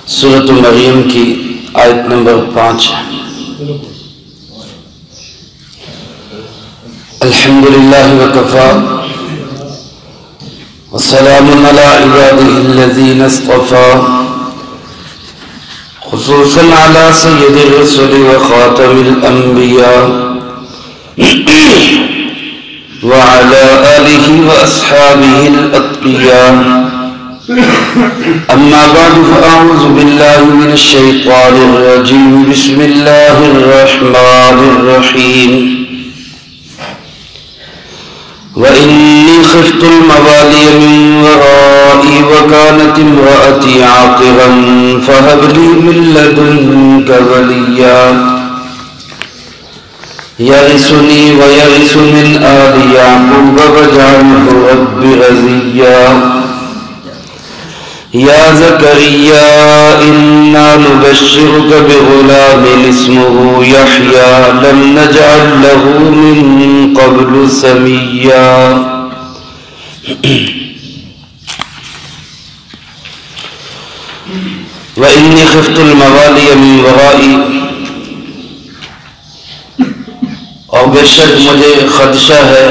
سورۃ مریم کی آیت نمبر 5 الحمدللہ وکفا وسلام علی عباده الذین اصطفى خصوصا علی سید الرسل وخاتم الانبیاء وعلى آلہ واصحابہ الاتقیاء اما بعد فاعوذ باللہ من الشیطان الرجیم بسم اللہ الرحمن الرحیم وإني خفت الموالي من ورائي وكانت امرأتي عاقرا فهب لي من لدنك وليا يرثني ويرث من آل يعقوب واجعله رب رضيا يا زكريا إنا نبشرك بغلام اسمه يحيى لم نجعل له من قبل سميا وإني خفت الموالي من ورائي اور بے شک مجھے خدشہ ہے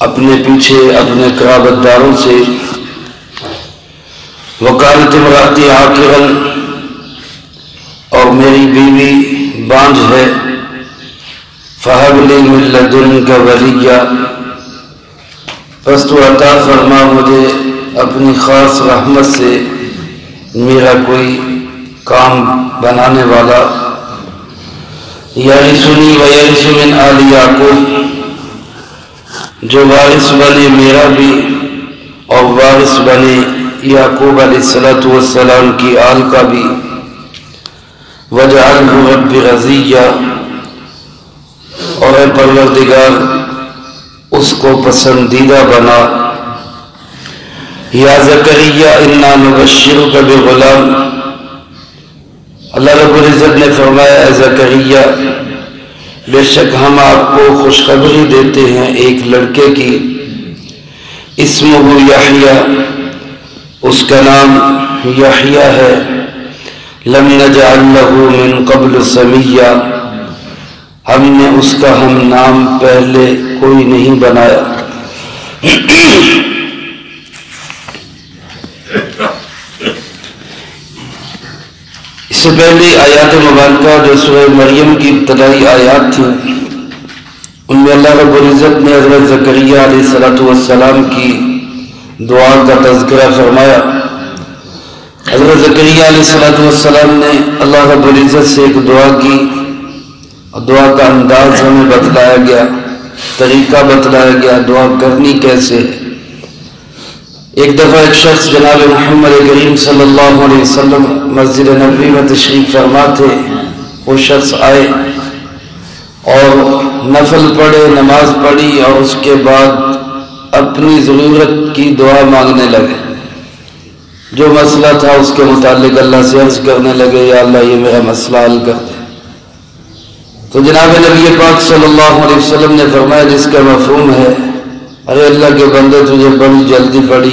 اپنے پیچھے اپنے قرابت داروں سے وکالت امراتی عاقرا اور میری بیوی بانجھ ہے فہب لی من لدنک ولیا پس تو عطا فرما مجھے اپنی خاص رحمت سے میرا کوئی کام بنانے والا یرثنی ویرث من آل یعقوب جو وارث بنے میرا بھی اور وارث بنے یعقوب علیہ السلام کی آل کا بھی وجعلہ رب رضیہ اور اے پروردگار اس کو پسندیدہ بنا یا زکریا انا نبشرک بغلام اللہ رب العزت نے فرمایا اے زکریا بے شک ہم آپ کو خوشخبری دیتے ہیں ایک لڑکے کی اسمہ یحییٰ اس کا نام یحییٰ ہے لم نجعل له من قبل سمیہ ہم نے اس کا ہم نام پہلے کوئی نہیں بنایا اس سے پہلی آیات مبارکہ جو سورہ مریم کی ابتدائی آیات تھیں ان میں اللہ رب العزت نے حضرت زکریا علیہ السلام کی دعا کا تذکرہ فرمایا حضرت زکریا علیہ السلام نے اللہ رب العزت سے ایک دعا کی اور دعا کا انداز ہمیں بتلایا گیا طریقہ بتلایا گیا دعا کرنی کیسے ہے ایک دفعہ ایک شخص جناب محمد کریم صلی اللہ علیہ وسلم مسجد نبوی میں تشریف فرما تھے وہ شخص آئے اور نفل پڑھے نماز پڑھی اور اس کے بعد اپنی ضرورت کی دعا مانگنے لگے جو مسئلہ تھا اس کے متعلق اللہ سے عرض کرنے لگے یا اللہ یہ میرا مسئلہ حل کر دے تو جناب نبی پاک صلی اللہ علیہ وسلم نے فرمایا جس کا مفہوم ہے ارے اللہ کے بندے تجھے بڑی جلدی پڑی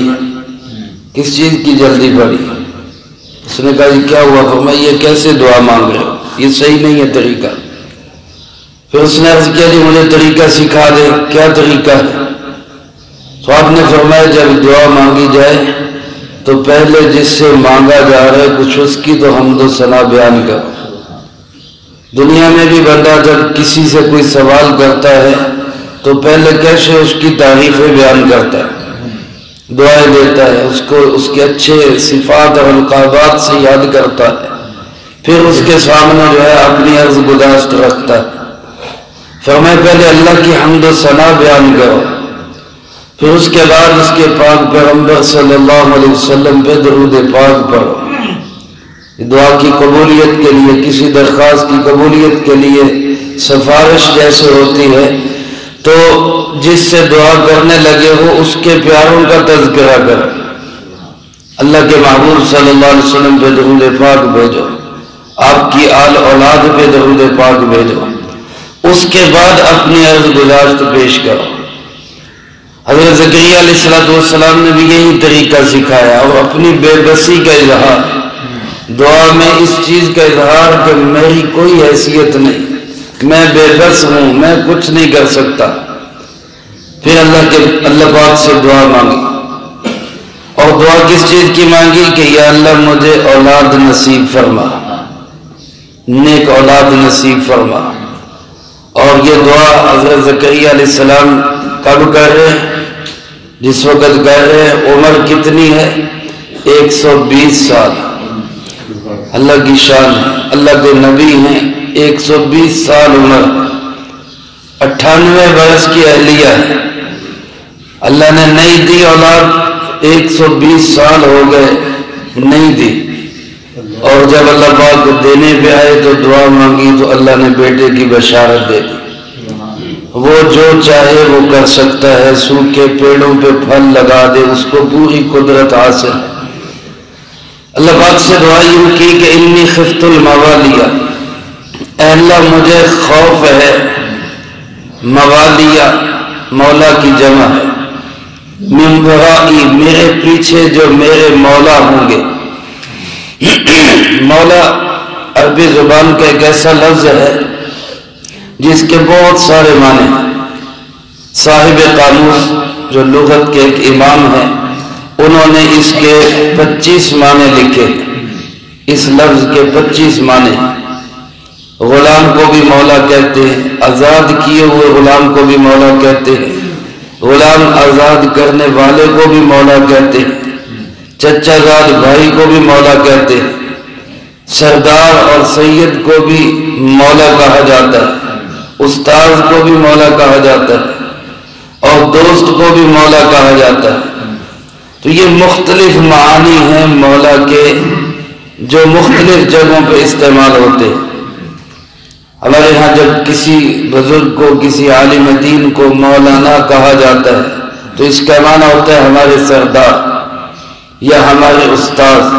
کس چیز کی جلدی پڑی اس نے کہا یہ کیا ہوا فرمایا یہ کیسے دعا مانگ رہے ہو یہ صحیح نہیں ہے طریقہ پھر اس نے عرض کیا جی مجھے طریقہ سکھا دے کیا طریقہ ہے تو آپ نے فرمایا جب دعا مانگی جائے تو پہلے جس سے مانگا جا رہا ہے کچھ اس کی تو حمد و ثنا بیان کرو دنیا میں بھی بندہ جب کسی سے کوئی سوال کرتا ہے تو پہلے کیسے اس کی تعریفیں بیان کرتا ہے دعائیں دیتا ہے اس کو اس کے اچھے صفات اور القابات سے یاد کرتا ہے پھر اس کے سامنے جو ہے اپنی عرض گزاشت رکھتا ہے فرمایا پہلے اللہ کی حمد و ثنا بیان کرو پھر اس کے بعد اس کے پاک پیغمبر صلی اللہ علیہ وسلم پہ درود پاک پڑھو دعا کی قبولیت کے لیے کسی درخواست کی قبولیت کے لیے سفارش جیسے ہوتی ہے تو جس سے دعا کرنے لگے ہو اس کے پیاروں کا تذکرہ کرو اللہ کے محبوب صلی اللہ علیہ وسلم پہ درود پاک بھیجو آپ کی آل اولاد پہ درود پاک بھیجو اس کے بعد اپنی عرض گزاشت پیش کرو حضرت زکریا علیہ السلام نے بھی یہی طریقہ سکھایا اور اپنی بے بسی کا اظہار دعا میں اس چیز کا اظہار کہ میری کوئی حیثیت نہیں، میں بے بس ہوں، میں کچھ نہیں کر سکتا. پھر اللہ پاک سے دعا مانگی، اور دعا کس چیز کی مانگی کہ یا اللہ مجھے اولاد نصیب فرما، نیک اولاد نصیب فرما. اور یہ دعا حضرت زکریا علیہ السلام کب کر رہے ہیں؟ جس وقت کر رہے ہیں. عمر کتنی ہے؟ 120 سال. اللہ کی شان ہے، اللہ کے نبی ہیں، 120 سال عمر، 98 برس کی اہلیہ ہے. اللہ نے نہیں دی اولاد، 120 سال ہو گئے نہیں دی. اور جب اللہ پاک دینے پہ آئے تو دعا مانگی تو اللہ نے بیٹے کی بشارت دے دی. وہ جو چاہے وہ کر سکتا ہے، سوکھے پیڑوں پہ پھل لگا دے، اس کو پوری قدرت حاصل ہے. اللہ پاک سے دعا یوں کی کہ انی خفت الموالیہ، اے اللہ مجھے خوف ہے. موالیہ مولا کی جمع ہے. من ورائی، میرے پیچھے جو میرے مولا ہوں گے. مولا عربی زبان کا ایک ایسا لفظ ہے جس کے بہت سارے معنی ہیں. صاحب قاموس جو لغت کے ایک امام ہیں، انہوں نے اس کے 25 معنی لکھے. اس لفظ کے 25 معنی. غلام کو بھی مولا کہتے ہیں، آزاد کیے ہوئے غلام کو بھی مولا کہتے ہیں، غلام آزاد کرنے والے کو بھی مولا کہتے ہیں، چچا زاد بھائی کو بھی مولا کہتے ہیں، سردار اور سید کو بھی مولا کہا جاتا ہے، استاذ کو بھی مولا کہا جاتا ہے، اور دوست کو بھی مولا کہا جاتا ہے. تو یہ مختلف معانی ہیں مولا کے جو مختلف جگہوں پہ استعمال ہوتے ہیں. ہمارے ہاں جب کسی بزرگ کو، کسی عالم دین کو مولانا کہا جاتا ہے تو اس کا معنی ہوتا ہے ہمارے سردار یا ہمارے استاذ.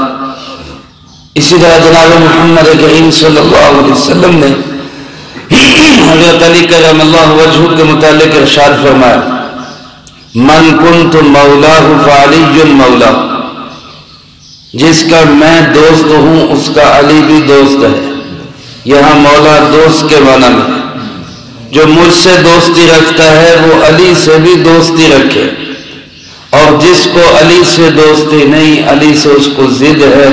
اسی طرح جناب محمد کریم صلی اللہ علیہ وسلم نے حضرت علی کرم اللہ وجہہ کے متعلق ارشاد فرمایا، من کنت مولاہ فعلی مولا، جس کا میں دوست ہوں اس کا علی بھی دوست ہے. یہاں مولا دوست کے معنی میں، جو مجھ سے دوستی رکھتا ہے وہ علی سے بھی دوستی رکھے، اور جس کو علی سے دوستی نہیں، علی سے اس کو ضد ہے،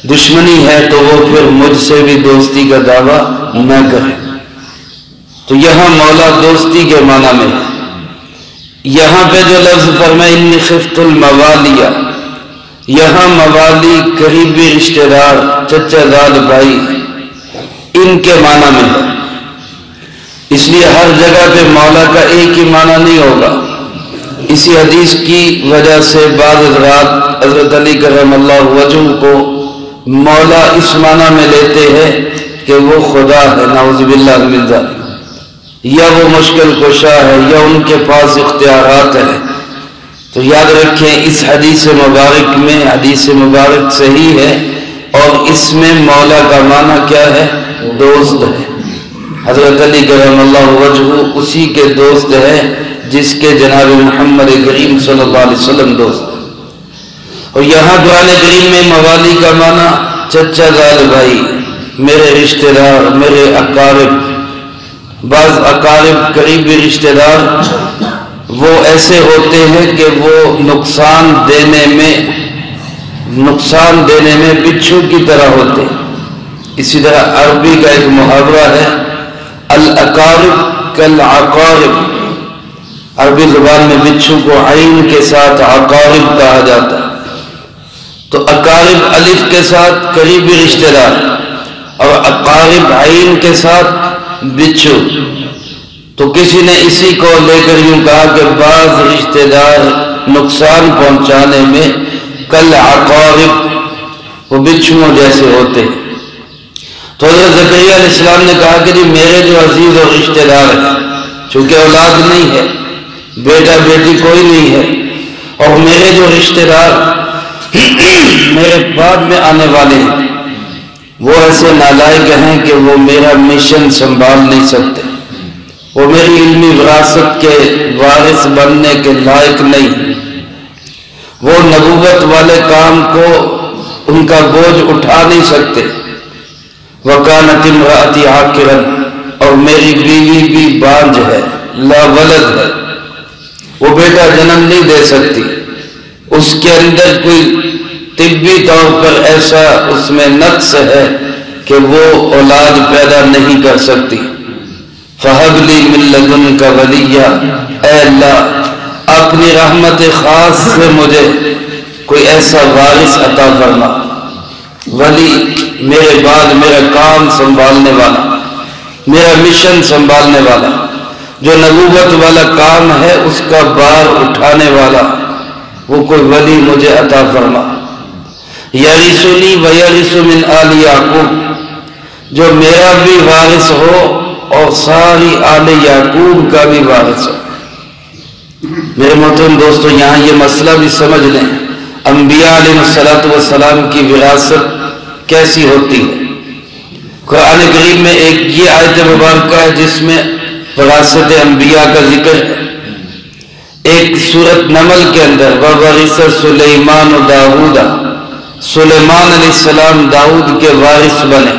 دشمنی ہے، تو وہ پھر مجھ سے بھی دوستی کا دعویٰ نہ کرے. تو یہاں مولا دوستی کے معنی میں ہے. یہاں پہ جو لفظ فرمائے انی خفت الموالیہ، یہاں موالی قریبی رشتہ دار، چچا زاد بھائی، ان کے معنی میں ہے. اس لیے ہر جگہ پہ مولا کا ایک ہی معنی نہیں ہوگا. اسی حدیث کی وجہ سے بعض حضرات حضرت علی کرم اللہ وجہہ کو مولا اس معنی میں لیتے ہیں کہ وہ خدا ہے، نعوذ باللہ من ذالک، یا وہ مشکل کشا ہے، یا ان کے پاس اختیارات ہیں. تو یاد رکھیں اس حدیث مبارک میں، حدیث مبارک صحیح ہے اور اس میں مولا کا معنی کیا ہے؟ دوست ہے. حضرت علی کرم اللہ وجہہ اسی کے دوست ہے جس کے جناب محمد کریم صلی اللہ علیہ وسلم دوست. اور یہاں قرآن کریم میں موالی کا معنی چچا زاد بھائی، میرے رشتہ دار، میرے اقارب. بعض اقارب قریبی رشتہ دار وہ ایسے ہوتے ہیں کہ وہ نقصان دینے میں بچھو کی طرح ہوتے ہیں. اسی طرح عربی کا ایک محاورہ ہے، الاقارب کالعقارب. عربی زبان میں بچھو کو عین کے ساتھ عقارب کہا جاتا ہے. تو اقارب الف کے ساتھ قریبی رشتہ دار، اور اقارب عین کے ساتھ بچھو. تو کسی نے اسی کو لے کر یوں کہا کہ بعض رشتہ دار نقصان پہنچانے میں کالعقارب، وہ بچھوؤں جیسے ہوتے ہیں. تو حضرت زکریا علیہ السلام نے کہا کہ جی میرے جو عزیز اور رشتہ دار ہیں، چونکہ اولاد نہیں ہے، بیٹا بیٹی کوئی نہیں ہے، اور میرے جو رشتہ دار میرے بعد میں آنے والے ہیں وہ ایسے نالائق ہیں کہ وہ میرا مشن سنبھال نہیں سکتے، وہ میری علمی وراثت کے وارث بننے کے لائق نہیں، وہ نبوت والے کام کو ان کا بوجھ اٹھا نہیں سکتے۔ وَكَانَتِ امْرَأَتِي عَاقِرًا، اور میری بیوی بھی بانجھ ہے، لا ولد ہے، وہ بیٹا جنم نہیں دے سکتی، اس کے اندر کوئی طبی طور پر ایسا اس میں نقص ہے کہ وہ اولاد پیدا نہیں کر سکتی۔ فَهَبْ لِي مِن لَّدُنْكَ وَلِيًّا، اے اللہ اپنی رحمت خاص سے مجھے کوئی ایسا وارث عطا فرما، ولی میرے بعد میرا کام سنبھالنے والا، میرا مشن سنبھالنے والا، جو نبوت والا کام ہے اس کا بار اٹھانے والا، وہ کوئی ولی مجھے عطا فرما۔ یرثنی ویرث من آل یعقوب، جو میرا بھی وارث ہو اور ساری آل یعقوب کا بھی وارث ہو۔ میرے محترم دوستو، یہاں یہ مسئلہ بھی سمجھ لیں، انبیاء علیہ السلام کی وراثت کیسی ہوتی ہے۔ قرآن کریم میں ایک یہ آیت مبارکہ ہے جس میں وراثت انبیاء کا ذکر ہے۔ ایک سورۃ نمل کے اندر وَوَرِثَ سُلَيْمَانُ دَاوُودَ، سلیمان علیہ السلام داؤد کے وارث بنے،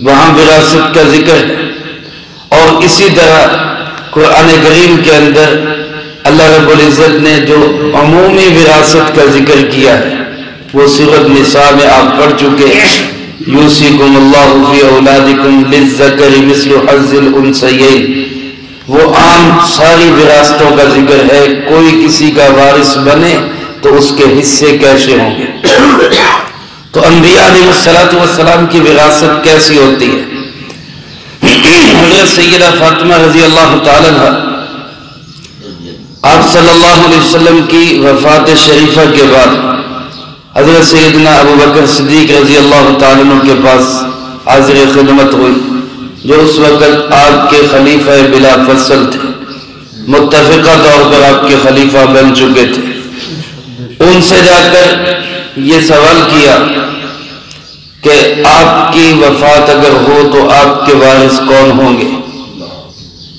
وہاں وراثت کا ذکر ہے۔ اور اسی طرح قرآن کریم کے اندر اللہ رب العزت نے جو عمومی وراثت کا ذکر کیا ہے وہ سورۃ نساء میں آپ پڑھ چکے ہیں، یوصیکم اللہ فی اولادکم للذکر مثل حظ الانثیین، وہ عام ساری وراثتوں کا ذکر ہے، کوئی کسی کا وارث بنے تو اس کے حصے کیسے ہوں گے۔ تو انبیاء علیہ السلام کی وراثت کیسی ہوتی ہے۔ حضرت سیدہ فاطمہ رضی اللہ تعالیٰ عنہ، آپ صلی اللہ علیہ وسلم کی وفات شریفہ کے بعد حضرت سیدنا ابو بکر صدیق رضی اللہ تعالیٰ عنہ کے پاس حاضر خدمت ہوئی، جو اس وقت آپ کے خلیفہ بلا فصل تھے، متفقہ طور پر آپ کے خلیفہ بن چکے تھے۔ ان سے جا کر یہ سوال کیا کہ آپ کی وفات اگر ہو تو آپ کے وارث کون ہوں گے۔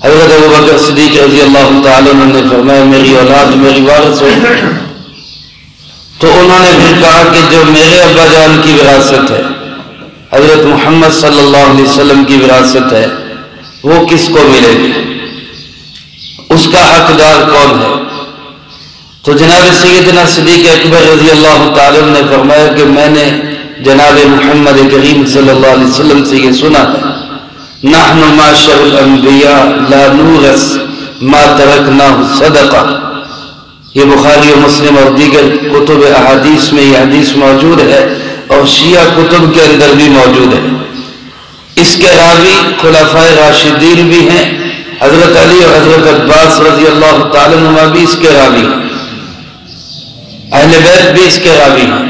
حضرت ابو بکر صدیق رضی اللہ تعالیٰ عنہ نے فرمایا میری اولاد میری وارث ہو۔ تو انہوں نے پھر کہا کہ جو میرے ابا جان کی وراثت ہے، حضرت محمد صلی اللہ علیہ وسلم کی وراثت ہے، وہ کس کو ملے گی، اس کا حقدار کون ہے۔ تو جناب سیدنا صدیق اکبر رضی اللہ تعالیٰ عنہ نے فرمایا کہ میں نے جناب محمد کریم صلی اللہ علیہ وسلم سے یہ سنا ہے، نحن معاشر الانبیاء لا نورث ما ترکناہ صدقہ۔ یہ بخاری و مسلم اور دیگر کتب احادیث میں یہ حدیث موجود ہے، اور شیعہ کتب کے اندر بھی موجود ہے۔ اس کے راوی خلفائے راشدین بھی ہیں، حضرت علی اور حضرت عباس رضی اللہ تعالیٰ عنہ بھی اس کے راوی ہیں، اہل بیت بھی اس کے راوی ہیں۔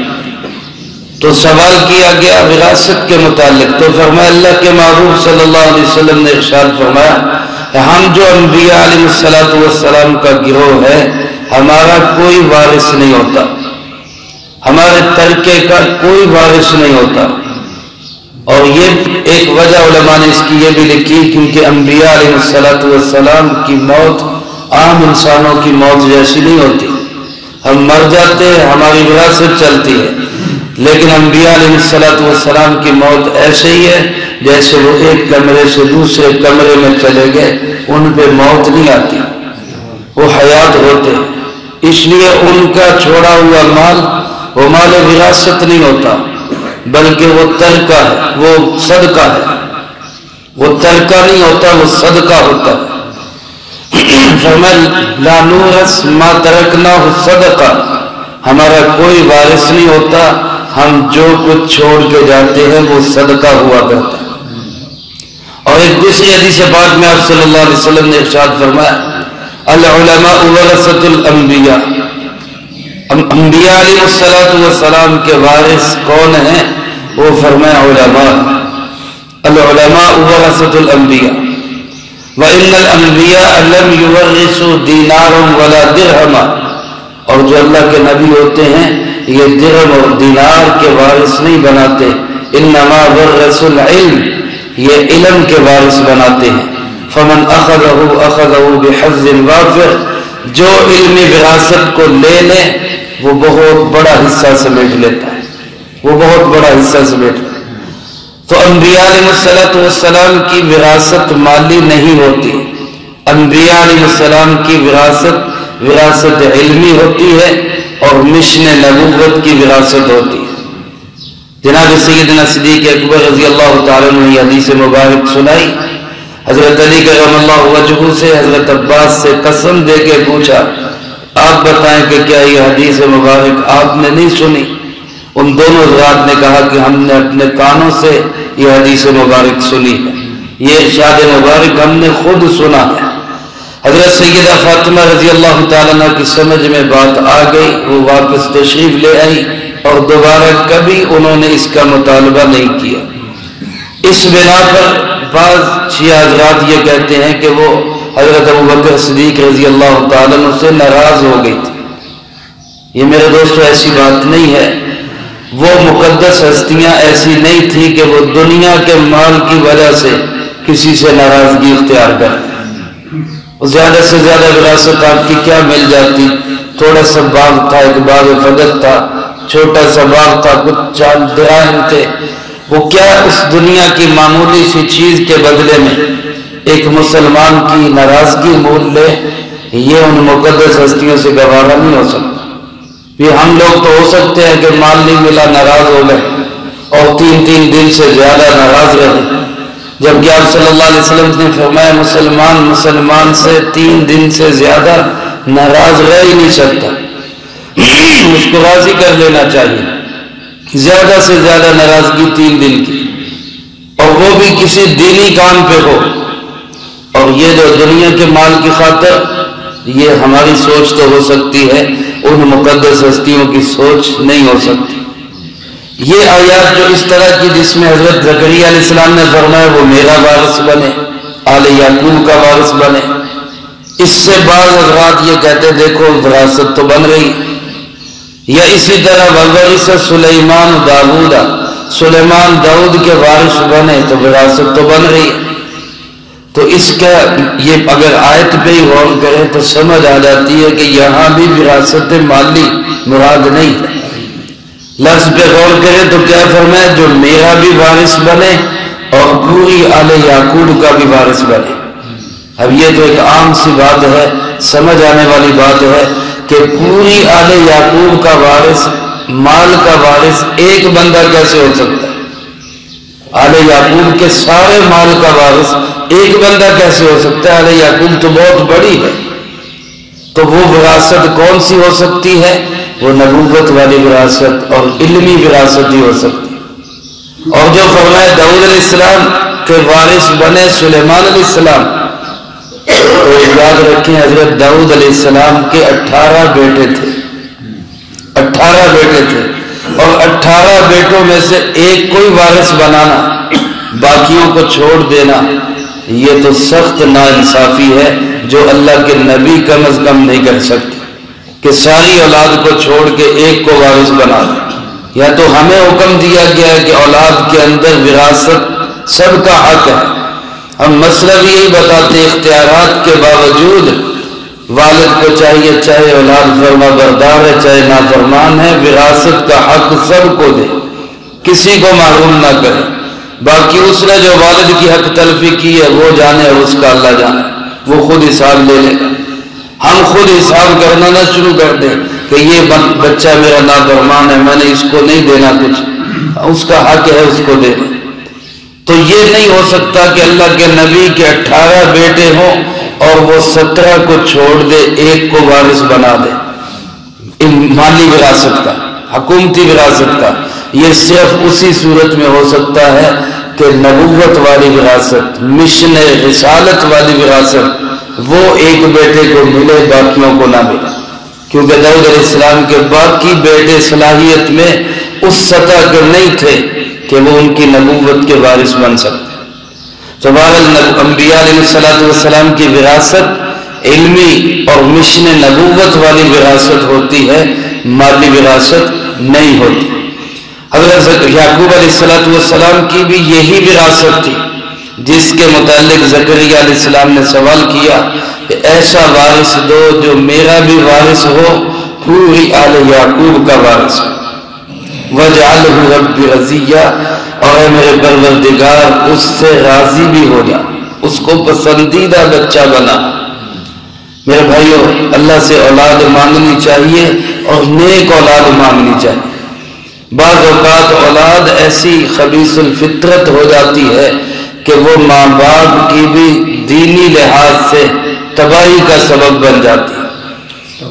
تو سوال کیا گیا وراثت کے متعلق، تو فرمایا اللہ کے محبوب صلی اللہ علیہ وسلم نے ارشاد فرمایا ہم جو انبیاء علیہ السلام کا گروہ ہے، ہمارا کوئی وارث نہیں ہوتا، ہمارے ترکے کا کوئی وارث نہیں ہوتا۔ اور یہ ایک وجہ علماء نے اس کی یہ بھی لکھی کیونکہ انبیاء علیہ السلام کی موت عام انسانوں کی موت جیسی نہیں ہوتی، ہم مر جاتے ہیں ہماری وراثت چلتی ہے، لیکن انبیاء علیہ السلام کی موت ایسے ہی ہے جیسے وہ ایک کمرے سے دوسرے کمرے میں چلے گئے، ان پہ موت نہیں آتی، وہ حیات ہوتے ہیں۔ اس لیے ان کا چھوڑا ہوا مال وہ مال وراثت نہیں ہوتا، بلکہ وہ ترکہ ہے، وہ صدقہ ہے، وہ ترکہ نہیں ہوتا، وہ صدقہ ہوتا ہے۔ فرمایا لا نورث ما ترکناہ صدقہ، ہمارا کوئی وارث نہیں ہوتا، ہم جو کچھ چھوڑ کے جاتے ہیں وہ صدقہ ہوا کرتا ہے۔ اور ایک دوسری حدیث پاک میں آپ صلی اللہ علیہ وسلم نے ارشاد فرمایا العلماء ورثۃ الانبیاء، انبیاء علیہ السلام کے وارث کون ہیں؟ وہ فرمایا علماء، العلماء ورثۃ الانبیاء، وان الانبیاء لم یورثوا دینارا ولا درہما، اور جو اللہ کے نبی ہوتے ہیں یہ درہم اور دینار کے وارث نہیں بناتے، انما ورثوا العلم، یہ علم کے وارث بناتے ہیں۔ فمن اخذہ بحظ وافر، جو علمی وراثت کو لے لے وہ بہت بڑا حصہ سمیٹ لیتا ہے۔ وہ بہت بڑا حصہ سمیٹ۔ تو انبیاء علیہ السلام کی وراثت مالی نہیں ہوتی، انبیاء علیہ السلام کی وراثت علمی ہوتی ہے اور مشن نبوت کی وراثت ہوتی ہے۔ جناب سیدنا صدیق اکبر رضی اللہ تعالیٰ عنہ یہ حدیث مبارک سنائی، حضرت علی کرم اللہ وجہہ سے حضرت عباس سے قسم دے کے پوچھا آپ بتائیں کہ کیا یہ حدیث مبارک آپ نے نہیں سنی؟ ان دونوں حضرات نے کہا کہ ہم نے اپنے کانوں سے یہ حدیث مبارک سنی ہے، یہ ارشاد مبارک ہم نے خود سنا ہے۔ حضرت سیدہ فاطمہ رضی اللہ تعالیٰ عنہ کی سمجھ میں بات آ گئی، وہ واپس تشریف لے آئی اور دوبارہ کبھی انہوں نے اس کا مطالبہ نہیں کیا۔ اس بنا پر بعض شیعہ حضرات یہ کہتے ہیں کہ وہ حضرت ابوبکر صدیق رضی اللہ تعالیٰ عنہ سے ناراض ہو گئی تھی۔ یہ میرے دوستو ایسی بات نہیں ہے، وہ مقدس ہستیاں ایسی نہیں تھی کہ وہ دنیا کے مال کی وجہ سے کسی سے ناراضگی اختیار کریں۔ زیادہ سے زیادہ وراثت آپ کی کیا مل جاتی؟ تھوڑا سا باغ تھا، ایک باغ فدق تھا، چھوٹا سا باغ تھا، کچھ چاند دراہم تھے، وہ کیا اس دنیا کی معمولی سی چیز کے بدلے میں ایک مسلمان کی ناراضگی مول لے؟ یہ ان مقدس ہستیوں سے گوارا نہیں ہو سکتا۔ یہ ہم لوگ تو ہو سکتے ہیں کہ مال نہیں ملا ناراض ہو گئے اور 3 دن سے زیادہ ناراض رہے، جبکہ آپ صلی اللہ علیہ وسلم نے فرمایا مسلمان سے 3 دن سے زیادہ ناراض رہ ہی نہیں سکتا، اس کو راضی کر لینا چاہیے۔ زیادہ سے زیادہ ناراضگی 3 دن کی، اور وہ بھی کسی دینی کام پہ ہو۔ اور یہ جو دنیا کے مال کی خاطر، یہ ہماری سوچ تو ہو سکتی ہے، ان مقدس ہستیوں کی سوچ نہیں ہو سکتی۔ یہ آیات جو اس طرح کی جس میں حضرت زکریا علیہ السلام نے فرمایا وہ میرا وارث بنے، آل یعقوب کا وارث بنے، اس سے بعض حضرات یہ کہتے دیکھو وراثت تو بن رہی۔ یا اسی طرح وورث سلیمان داؤد کے وارث بنے تو وراثت تو بن رہی۔ تو اس کا یہ اگر آیت پہ ہی غور کریں تو سمجھ آ جاتی ہے کہ یہاں بھی وراثت مالی مراد نہیں ہے۔ لفظ پہ غور کریں تو کیا فرمایا؟ جو میرا بھی وارث بنے اور پوری آل یعقوب کا بھی وارث بنے۔ اب یہ تو ایک عام سی بات ہے، سمجھ آنے والی بات ہے کہ پوری آل یعقوب کا وارث، مال کا وارث ایک بندہ کیسے ہو سکتا ہے؟ آل یعقوب کے سارے مال کا وارث ایک بندہ کیسے ہو سکتا ہے؟ آل یعقوب تو بہت بڑی ہے۔ تو وہ وراثت کون سی ہو سکتی ہے؟ وہ نبوت والی وراثت اور علمی وراثت ہی ہو سکتی ہے۔ اور جو فرمایا داؤد علیہ السلام کے وارث بنے سلیمان علیہ السلام، تو یاد رکھیں حضرت داؤد علیہ السلام کے 18 بیٹے تھے، 18 بیٹے تھے، اور 18 بیٹوں میں سے ایک کوئی وارث بنانا، باقیوں کو چھوڑ دینا، یہ تو سخت ناانصافی ہے جو اللہ کے نبی کم از کم نہیں کر سکتے کہ ساری اولاد کو چھوڑ کے ایک کو وارث بنا دے۔ یا تو ہمیں حکم دیا گیا ہے کہ اولاد کے اندر وراثت سب کا حق ہے، ہم مسئلہ بھی یہی بتاتے ہیں، اختیارات کے باوجود والد کو چاہے اولاد فرما بردار ہے چاہے نافرمان ہے، وراثت کا حق سب کو دے، کسی کو محروم نہ کرے۔ باقی اس نے جو والد کی حق تلفی کی ہے وہ جانے اور اس کا اللہ جانے، وہ خود حساب لے لے گا۔ ہم خود حساب کرنا نہ شروع کر دیں کہ یہ بچہ میرا نافرمان ہے، میں نے اس کو نہیں دینا کچھ، اس کا حق ہے اس کو دے دیں۔ تو یہ نہیں ہو سکتا کہ اللہ کے نبی کے 18 بیٹے ہوں اور وہ 17 کو چھوڑ دے، ایک کو وارث بنا دے۔ مالی وراثت کا، حکومتی وراثت کا، یہ صرف اسی صورت میں ہو سکتا ہے کہ نبوت والی وراثت، مشن رسالت والی وراثت وہ ایک بیٹے کو ملے، باقیوں کو نہ ملے، کیونکہ داؤد علیہ السلام کے باقی بیٹے صلاحیت میں اس سطح کے نہیں تھے کہ وہ ان کی نبوت کے وارث بن سکتے۔ تو بہرحال انبیاء علیہ السلام کی وراثت علمی اور مشن نبوت والی وراثت ہوتی ہے، مالی وراثت نہیں ہوتی۔ حضرت یعقوب علیہ السلام کی بھی یہی وراثت تھی جس کے متعلق زکریا علیہ السلام نے سوال کیا کہ ایسا وارث دو جو میرا بھی وارث ہو، پوری آل یعقوب کا وارث ہو۔ وَاجْعَلْهُ رَبِّ رَضِيًّا، اور اے میرے پروردگار اس سے راضی بھی ہو جا، اس کو پسندیدہ بچہ بنا۔ میرے بھائیو، اللہ سے اولاد مانگنی چاہیے اور نیک اولاد مانگنی چاہیے۔ بعض اوقات اولاد ایسی خبیث الفطرت ہو جاتی ہے کہ وہ ماں باپ کی بھی دینی لحاظ سے تباہی کا سبب بن جاتی ہے،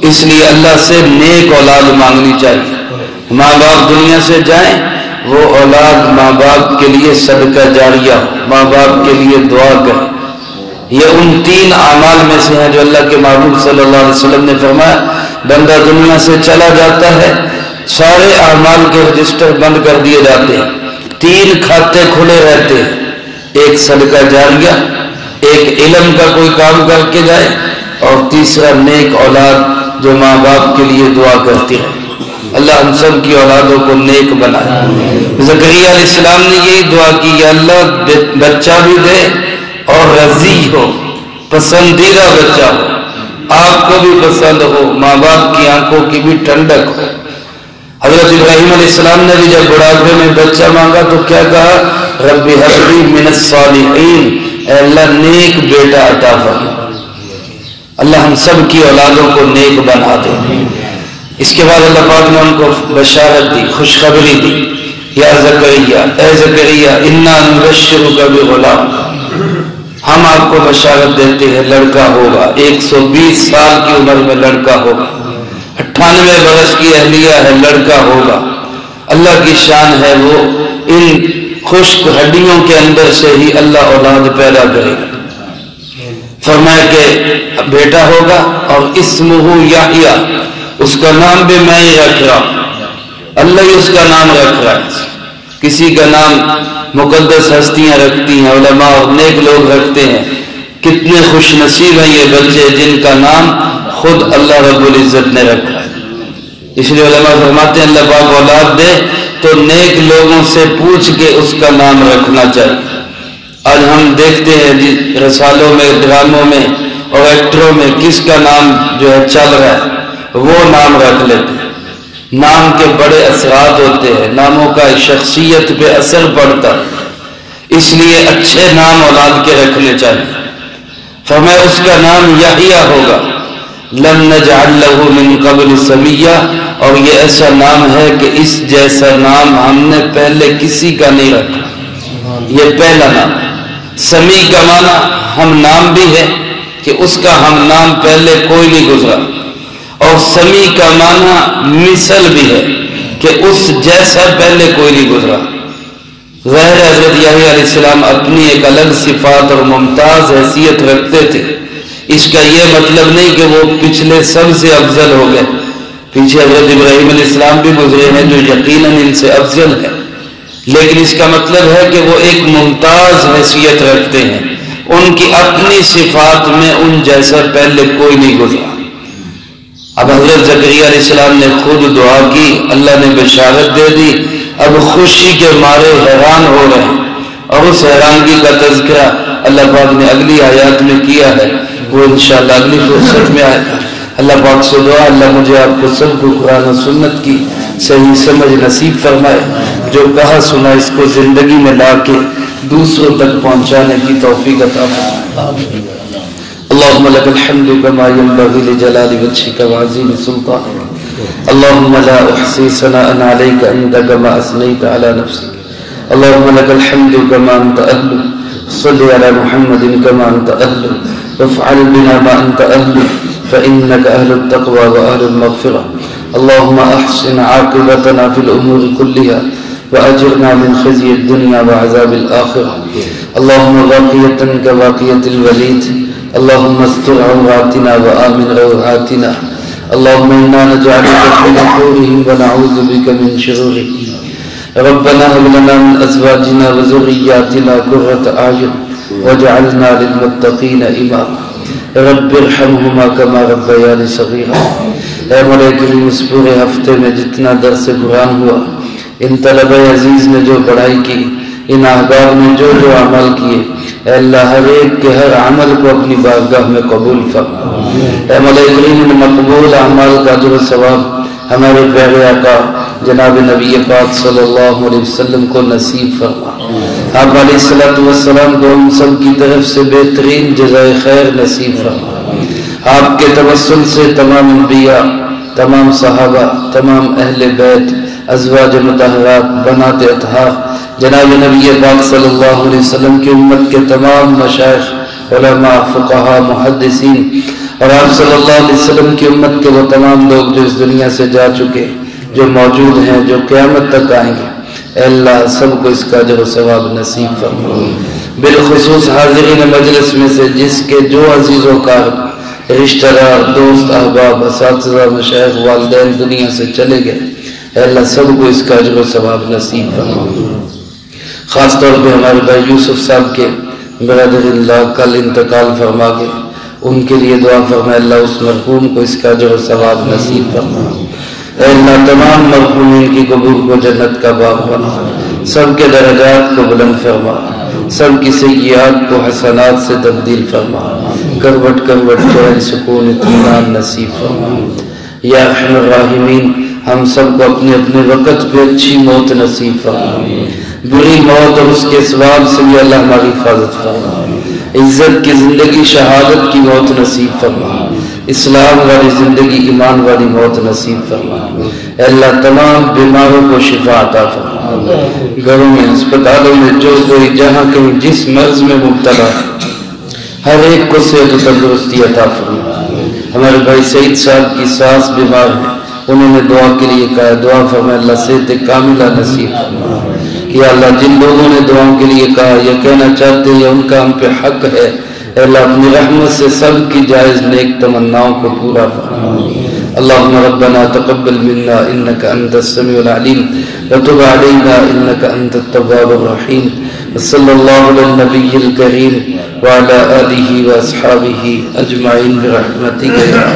اس لیے اللہ سے نیک اولاد مانگنی چاہیے۔ ماں باپ دنیا سے جائیں، وہ اولاد ماں باپ کے لیے صدقہ جاریہ ہو، ماں باپ کے لیے دعا کرے۔ یہ ان 3 اعمال میں سے ہیں جو اللہ کے محبوب صلی اللہ علیہ وسلم نے فرمایا، بندہ دنیا سے چلا جاتا ہے سارے اعمال کے رجسٹر بند کر دیے جاتے ہیں، 3 کھاتے کھلے رہتے ہیں، ایک صدقہ جاریہ، ایک علم کا کوئی کام کر کے جائے، اور تیسرا نیک اولاد جو ماں باپ کے لیے دعا کرتی ہے۔ اللہ ہم سب کی اولادوں کو نیک بنائے۔ زکریا علیہ السلام نے یہی دعا کی، یا اللہ بچہ بھی دے اور رضی ہو، پسندیدہ بچہ ہو، آپ کو بھی پسند ہو، ماں باپ کی آنکھوں کی بھی ٹھنڈک ہو۔ حضرت ابراہیم علیہ السلام نے بھی جب بڑھاپے میں بچہ مانگا تو کیا کہا؟ رب ہب لی من الصالحین، اے اللہ نیک بیٹا عطا فرما۔ اللہ ہم سب کی اولادوں کو نیک بنا دے۔ اس کے بعد اللہ پاک نے ان کو بشارت دی، خوشخبری دی، یا زکریا، اے زکریا انا نبشرک بغلام، ہم آپ کو بشارت دیتے ہیں لڑکا ہوگا، 120 سال کی عمر میں لڑکا ہوگا، 98 برس کی اہلیہ ہے، لڑکا ہوگا۔ اللہ کی شان ہے، وہ ان خشک ہڈیوں کے اندر سے ہی اللہ اولاد پیدا کرے گا۔ فرمایا کہ بیٹا ہوگا اور اسمہ یحییٰ، اس کا نام بھی میں ہی رکھ رہا ہوں، اللہ ہی اس کا نام رکھ رہا ہے۔ کسی کا نام مقدس ہستیاں رکھتی ہیں، علماء اور نیک لوگ رکھتے ہیں۔ کتنے خوش نصیب ہیں یہ بچے جن کا نام خود اللہ رب العزت نے رکھا ہے۔ اس لیے علماء فرماتے ہیں اللہ پاک اولاد دے تو نیک لوگوں سے پوچھ کے اس کا نام رکھنا چاہیے۔ آج ہم دیکھتے ہیں جی رسالوں میں، ڈراموں میں اور ایکٹروں میں کس کا نام جو ہے چل رہا ہے وہ نام رکھ لیتے ہیں۔ نام کے بڑے اثرات ہوتے ہیں، ناموں کا شخصیت پہ اثر پڑتا ہے، اس لیے اچھے نام اولاد کے رکھنے چاہیے۔ فرمایا اس کا نام یحییٰ ہوگا، لم نجعل له من قبل سمیہ، اور یہ ایسا نام ہے کہ اس جیسا نام ہم نے پہلے کسی کا نہیں رکھا، یہ پہلا نام ہے۔ سمیع کا معنی ہم نام بھی ہے کہ اس کا ہم نام پہلے کوئی نہیں گزرا، اور سمیع کا معنی مثل بھی ہے کہ اس جیسا پہلے کوئی نہیں گزرا۔ ظاہر حضرت یحییٰ علیہ السلام اپنی ایک الگ صفات اور ممتاز حیثیت رکھتے تھے، اس کا یہ مطلب نہیں کہ وہ پچھلے سب سے افضل ہو گئے۔ پیچھے حضرت ابراہیم علیہ السلام بھی گزرے ہیں جو یقیناً ان سے افضل ہے، لیکن اس کا مطلب ہے کہ وہ ایک ممتاز حیثیت رکھتے ہیں، ان کی اپنی صفات میں ان جیسا پہلے کوئی نہیں گزرا۔ اب حضرت زکریا علیہ السلام نے خود دعا کی، اللہ نے بشارت دے دی، اب خوشی کے مارے حیران ہو رہے ہیں، اور اس حیرانگی کا تذکرہ اللہ پاک نے اگلی آیات میں کیا ہے، وہ انشاءاللہ اگلی فرصت میں آئے گا۔ اللہ پاک سے دعا اللہ مجھے آپ کو سب کو قرآن و سنت کی صحیح سمجھ نصیب فرمائے، جو کہا سنا اس کو زندگی میں لا کے دوسروں تک پہنچانے کی توفیق عطا فرمائے۔ اللهم لك الحمد كما ينبغي لجلال وجهك وعظيم سلطانك، اللهم لا أحصي ثناء عليك أنت كما أثنيت على نفسك، اللهم لك الحمد كما أنت أهل، صل على محمد كما أنت أهل، وافعل بنا ما أنت أهل، فإنك أهل التقوى وأهل المغفرة، اللهم أحسن عاقبتنا في الأمور كلها وأجرنا من خزي الدنيا وعذاب الآخرة، اللهم باقية كباقية الوليد، اللهم استر عوراتنا وآمن روعاتنا، اللهم إنا نجعلك في نحورهم ونعوذ بك من شرورهم، ربنا هب لنا من أزواجنا وذرياتنا قرة أعين واجعلنا للمتقين إماما، رب ارحمهما كما ربياني صغيرا۔ اے مولا کریم، اس پورے ہفتے میں جتنا درس قرآن ہوا، ان طلبہ عزیز نے جو پڑھائی کی، ان احباب نے جو جو عمل کیے، اے اللہ ہر ایک کے ہر عمل کو اپنی بارگاہ میں قبول فرما۔ اے مولا کریم، ان مقبول اعمال کا اجر و ثواب ہمارے پیارے آقا جناب نبی پاک صلی اللہ علیہ وسلم کو نصیب فرما۔ آپ علیہ السلام کو ہم سب کی طرف سے بہترین جزائے خیر نصیب فرما۔ آپ کے توسل سے تمام انبیاء، تمام صحابہ، تمام اہل بیت، ازواج مطہرات، بنات اطہار، جناب نبی پاک صلی اللہ علیہ وسلم کی امت کے تمام مشائخ، علماء، فقہاء، محدثین، اور آپ صلی اللہ علیہ وسلم کی امت کے وہ تمام لوگ جو اس دنیا سے جا چکے، جو موجود ہیں، جو قیامت تک آئیں گے، اے اللہ سب کو اس کا اجر و ثواب نصیب فرما۔ بالخصوص حاضرین مجلس میں سے جس کے جو عزیز و کار، رشتہ دار، دوست، احباب، اساتذہ، مشائخ، والدین دنیا سے چلے گئے، اے اللہ سب کو اس کا اجر و ثواب نصیب فرما۔ خاص طور پہ ہمارے بھائی یوسف صاحب کے برادر اللہ کل انتقال فرما گئے، ان کے لیے دعا فرما، اللہ اس مرحوم کو اس کا اجر و ثواب نصیب فرما۔ اے اللہ تمام مرحومین کی قبور کو جنت کا باغ بنا، سب کے درجات کو بلند فرما، سب کی سیئات کو حسنات سے تبدیل فرما، کروٹ کروٹ چین سکون اطمینان نصیب فرما۔ یا ارحم الراحمین ہم سب کو اپنے اپنے وقت پہ اچھی موت نصیب فرما، بری موت اور اس کے ثواب سے بھی اللہ ہماری حفاظت فرما، عزت کی زندگی، شہادت کی موت نصیب فرما، اسلام والی زندگی، ایمان والی موت نصیب فرما۔ اے اللہ تمام بیماروں کو شفا عطا فرما، گھروں میں، ہسپتالوں میں جو کوئی جہاں کہیں جس مرض میں مبتلا ہر ایک کو صحت و تندرستی عطا فرما۔ ہمارے بھائی سعید صاحب کی ساس بیمار ہیں، انہوں نے دعا کے لیے کہا، دعا فرما اللہ صحت کاملہ نصیب فرما۔ یا اللہ جن لوگوں نے دعاؤں کے لیے کہا یا کہنا چاہتے ہیں ان کا ہم پہ حق ہے، اے اللہ اپنی رحمت سے سب کی جائز نیک تمناؤں کو پورا فرما۔ اللہم ربنا تقبل منا انک انت السمیع العلیم وتب علینا انک انت التواب الرحیم، صلی اللہ علی النبی الکریم وعلی آلہ واصحابہ اجمعین برحمتک یا